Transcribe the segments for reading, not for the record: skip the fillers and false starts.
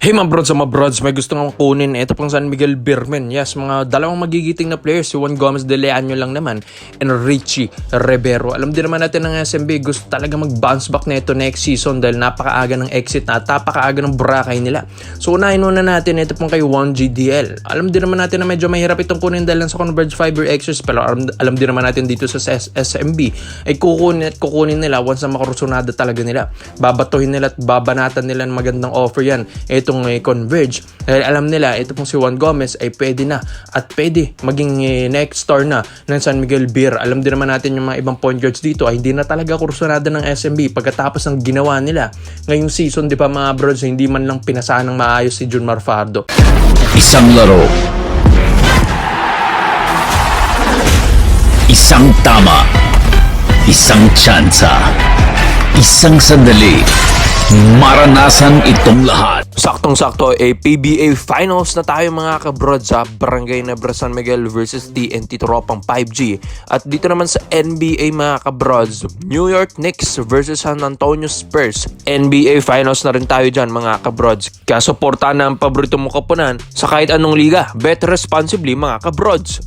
Hey mga brods, may gusto nga kunin. Ito pang San Miguel Beermen. Yes, mga dalawang magigiting na players. Si Juan Gomez de Leaño lang naman and Richie Rivero. Alam din naman natin ng SMB, gusto talaga mag-bounce back na ito next season dahil napakaaga ng exit na, napakaaga ng Boracay nila. So unahin muna natin ito pang kay 1GDL. Alam din naman natin na medyo mahirap itong kunin dahil sa Converge Fiber Extras. Pero alam din naman natin dito sa SMB ay kukunin nila once na makarusunada talaga nila. Babatuhin nila at babanatan nila ng magandang offer yan. Itong Converge. Dahil alam nila, ito pong si Juan Gomez ay pwede na at pwede maging next star na ng San Miguel Beer. Alam din naman natin yung mga ibang point guards dito ay hindi na talaga kursunada ng SMB pagkatapos ng ginawa nila ngayong season, di ba mga brods, hindi man lang pinasaan ng maayos si Junmar Fardo. Isang laro, isang tama, isang tsansa, isang sandali, maranasan itong lahat. Saktong-sakto, PBA Finals na tayo mga kabrod sa Barangay Nebra San Miguel versus TNT Tropang 5G. At dito naman sa NBA mga kabrods, New York Knicks versus San Antonio Spurs. NBA Finals na rin tayo dyan mga kabrods. Kaya suportahan na ang paborito mong kapunan sa kahit anong liga. Bet responsibly mga kabrods.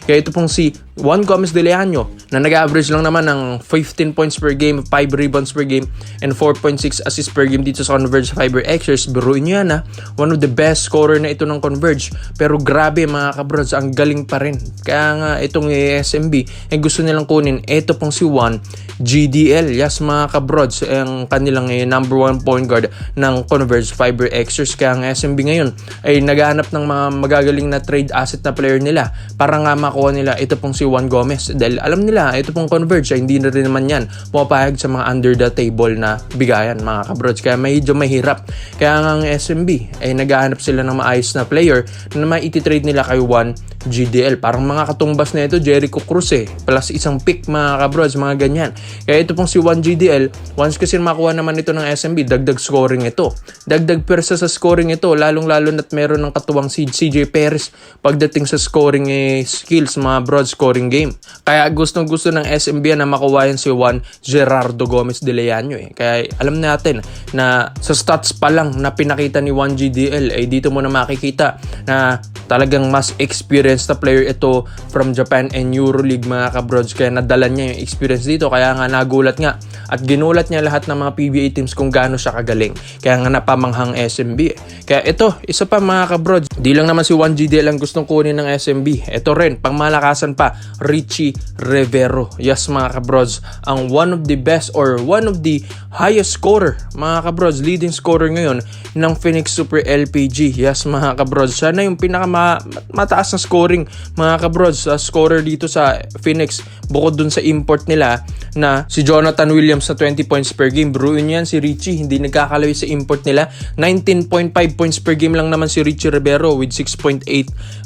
Kaya ito pong si Juan Gomez de Leaño na nag-average lang naman ng 15 points per game, 5 rebounds per game, and 4.6 assists per game dito sa Converge Fiber Extras. Biruin nyo yan ha. One of the best scorer na ito ng Converge. Pero grabe mga kabrods, ang galing pa rin. Kaya nga itong SMB ay gusto nilang kunin. Ito pong si 1GDL. Yes mga kabrods, ang kanilang number 1 point guard ng Converge Fiber Extras. Kaya ang SMB ngayon ay naghahanap ng mga magagaling na trade asset na player nila para nga makuha nila ito pong si Juan Gomez. Dahil alam nila, ito pong Converge ay hindi na rin naman yan pumapayag sa mga under the table na bigayan mga kabrods. Kaya medyo mahirap. Kaya nga ang SMB ay naghahanap sila ng maayos na player na maititrade nila kay 1GDL. Parang mga katumbas na ito, Jericho Cruz plus isang pick mga kabrods, mga ganyan. Kaya ito pong si 1GDL, once kasi makuha naman ito ng SMB, dagdag scoring ito. Dagdag persa sa scoring ito, lalong-lalo na't meron ng katuwang si CJ Perez pagdating sa scoring skills, mga broad scoring game. Kaya gustong-gusto ng SMB na makuha yan si Juan Gerardo Gomez de Leaño. Kaya alam natin na sa stats pa lang na pinakita ni 1GDL ay dito mo na makikita na talagang mas experienced na player ito from Japan and Euroleague mga kabrods. Kaya nadala niya yung experience dito. Kaya nga nagulat nga at ginulat niya lahat ng mga PBA teams kung gaano siya kagaling. Kaya nga napamanghang SMB. Kaya ito, isa pa mga kabrods, di lang naman si 1GDL ang gustong kunin ng SMB. Ito rin, pang malakasan pa, Richie Rivero. Yes mga kabrods, ang one of the best or one of the highest scorer mga kabrods, leading scorer ngayon ng Phoenix Super LPG. Yes mga kabrods, siya na yung pinakamataas na scoring mga kabrods, scorer dito sa Phoenix bukod dun sa import nila na si Jonathan Williams na 20 points per game. Bruin yan si Richie, hindi nagkakalawi sa import nila. 19.5 points per game lang naman si Richie Rivero with 6.8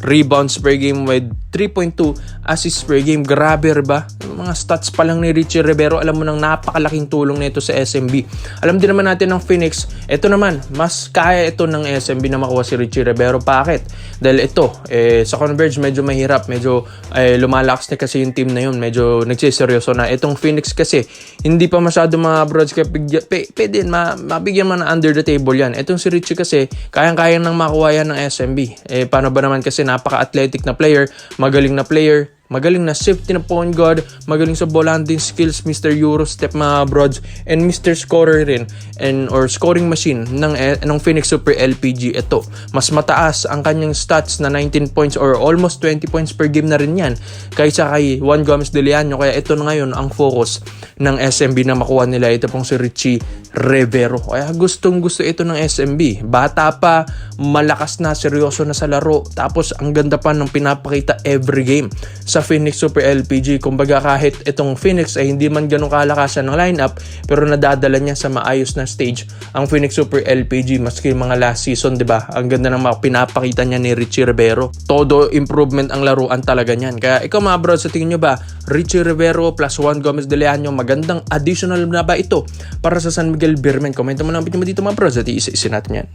rebounds per game with 3.2 assists per game. Grabe ba? Mga stats pa lang ni Richie Rivero, alam mo nang napakalaking tulong nito sa SMB. Alam din naman natin ng Phoenix, ito naman, mas kaya ito ng SMB na makuha si Richie Rivero. Bakit? Dahil ito, sa Converge medyo mahirap, medyo lumalakas na kasi yung team na yun, medyo nagsiseryoso na. Itong Phoenix kasi, hindi pa masyado mga broads, kaya pwede mabigyan man under the table yan. Itong si Richie kasi, kayang-kayang nang makuha yan ng SMB. Paano ba naman kasi napaka-athletic na player, magaling na player, magaling na safety na point guard, magaling sa ball handling skills, Mr. Eurostep mga broads, and Mr. Scorer rin or scoring machine ng Phoenix Super LPG. Ito, mas mataas ang kanyang stats na 19 points or almost 20 points per game na rin yan kaysa kay Juan Gomez de Leaño. Kaya ito na ngayon ang focus ng SMB na makuha nila ito pong si Richie Rivero. Kaya gustong gusto ito ng SMB. Bata pa, malakas na, seryoso na sa laro, tapos ang ganda pa ng pinapakita every game sa Phoenix Super LPG. Kumbaga kahit itong Phoenix ay hindi man ganun kalakasan ng lineup, pero nadadala niya sa maayos na stage ang Phoenix Super LPG maski mga last season, 'di ba? Ang ganda ng mga pinapakita niya ni Richie Rivero. Todo improvement ang laruan talaga niyan. Kaya ikaw mga bro, sa tingin niyo ba Richie Rivero plus Juan Gomez de Leaño magandang additional na ba ito para sa San Miguel Beermen? Komento mo lang mo dito mga bro, at iisa-isa natin yan.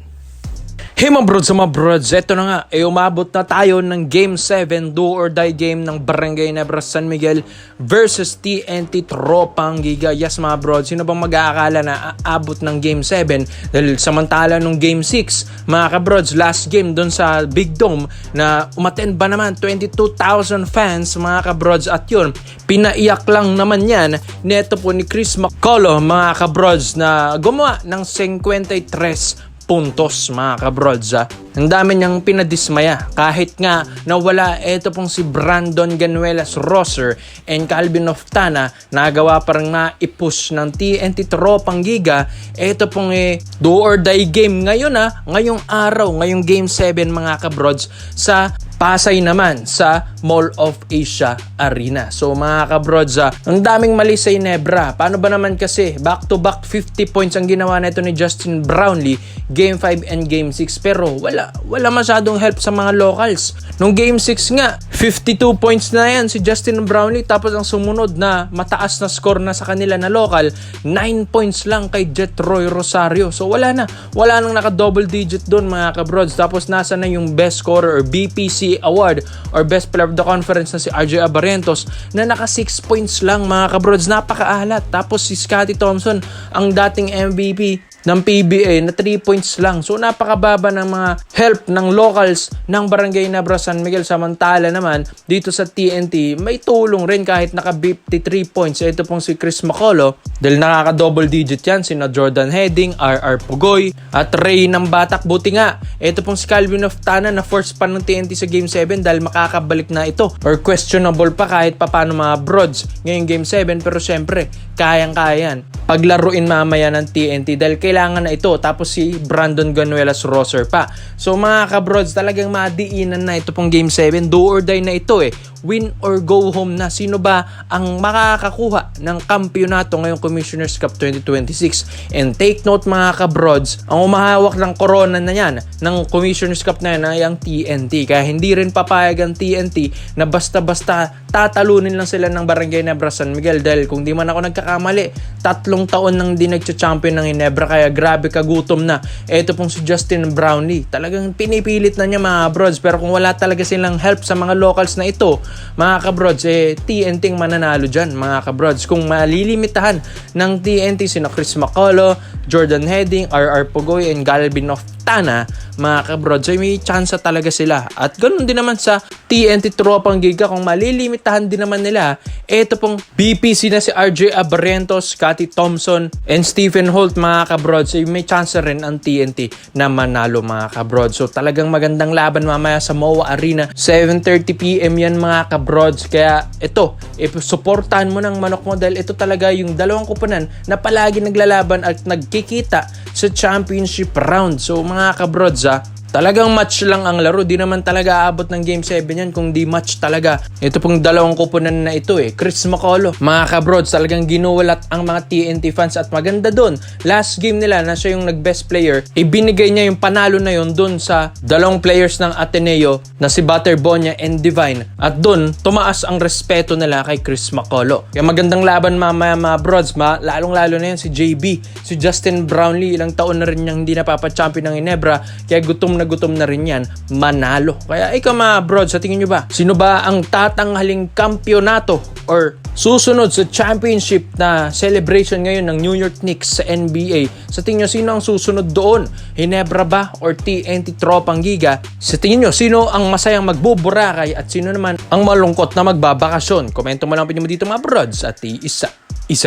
Hey mga brods, eto na nga, umabot na tayo ng Game 7, do or die game ng Barangay Nebras San Miguel versus TNT Tropang Giga. Yes mga brods, sino bang mag-aakala na aabot ng Game 7? Dahil samantala nung Game 6, mga kabrods, last game dun sa Big Dome na umattend ba naman 22,000 fans mga kabrods, at yun, pinaiyak lang naman yan neto po ni Chris McCullough mga kabrods na gumawa ng 53 puntos mga kabrods. Ang dami niyang pinadismaya kahit nga nawala ito pong si Brandon Ganuelas Rosser and Calvin Oftana, nagawa parang na-ipush ng TNT Tropang Giga. Ito pong do or die game ngayon ngayong araw, ngayong Game 7 mga kabrods, sa Pasay naman sa Mall of Asia Arena. So mga kabrods, ang daming mali sa Ginebra. Paano ba naman kasi back-to-back 50 points ang ginawa na ito ni Justin Brownlee Game 5 and Game 6, pero wala masyadong help sa mga locals. Nung Game 6 nga, 52 points na yan si Justin Brownlee, tapos ang sumunod na mataas na score na sa kanila na local, 9 points lang kay Jet Roy Rosario. So wala nang naka-double digit doon mga kabrods. Tapos nasa na yung best scorer or BPC award or best player of the conference na si RJ Abarrientos na naka 6 points lang mga kabrods. Napakaalat. Tapos si Scottie Thompson, ang dating MVP ng PBA, na 3 points lang. So napakababa ng mga help ng locals ng Barangay Nebras San Miguel. Samantala naman dito sa TNT, may tulong rin kahit naka 53 points. Ito pong si Chris McCullough, dahil nakaka-double digit yan, sina Jordan Heading, RR Pugoy, at Ray ng Batak. Buti nga, ito pong si Calvin Oftana na force pa ng TNT sa Game 7 dahil makakabalik na ito, or questionable pa kahit papano mga brods ngayong Game 7. Pero syempre, kayang-kaya yan paglaruin mamaya ng TNT dahil kailangan na ito. Tapos si Brandon Ganuelas Rosser pa. So mga kabrods, talagang madiinan na ito pong Game 7. Do or die na ito Win or go home na. Sino ba ang makakakuha ng kampyonato ngayong Commissioner's Cup 2026? And take note mga kabrods, ang umahawak ng corona na yan ng Commissioner's Cup na yan ay ang TNT. Kaya hindi rin papayag ang TNT na basta-basta tatalunin lang sila ng Barangay Nebras San Miguel. Dahil kung di man ako nagkakamali, 3 taon nang di nagcha-champion ng Ginebra, kaya grabe kagutom na. Ito pong si Justin Brownlee, talagang pinipilit na niya mga brods. Pero kung wala talaga silang help sa mga locals na ito mga kabrods, TNT ang mananalo dyan mga kabrods. Kung malilimitahan ng TNT sina Chris McCullough, Jordan Heading, RR Pugoy, and Galvin Oftana mga kabrods, ay may chance talaga sila. At ganoon din naman sa TNT Tropang Giga, kung malilimitahan din naman nila ito pong BPC na si RJ Abarrientos, Scottie Thompson, and Stephen Holt mga kabrods, ay may chance rin ang TNT na manalo mga kabrods. So talagang magandang laban mamaya sa MOA Arena, 7:30 PM yan mga kabrods. Kaya ito, suportahan mo ng manok mo dahil ito talaga yung dalawang kupunan na palagi naglalaban at nagkikita sa championship round. So mga kabrods, talagang match lang ang laro. Di naman talaga aabot ng Game 7 yan kung di match talaga. Ito pong dalawang kupunan na ito Chris McCullough, mga kabrods, talagang ginulat ang mga TNT fans. At maganda doon, last game nila na siya yung nag-best player, ibinigay niya yung panalo na yun doon sa dalawang players ng Ateneo na si Butterbonia and Divine. At doon, tumaas ang respeto nila kay Chris McCullough. Kaya magandang laban mamaya mga brods. Lalong-lalo na yan si JB, si Justin Brownlee. Ilang taon na rin niyang hindi napapa-champion ng Ginebra. Kaya gutom na rin yan manalo. Kaya ikaw mga brods, sa tingin nyo ba, sino ba ang tatanghaling kampyonato or susunod sa championship na celebration ngayon ng New York Knicks sa NBA? Sa tingin nyo, sino ang susunod doon? Ginebra ba or TNT Tropang Giga? Sa tingin nyo, sino ang masayang magbuburakay at sino naman ang malungkot na magbabakasyon? Komento mo lang po dito mga brods at isa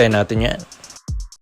natin yan.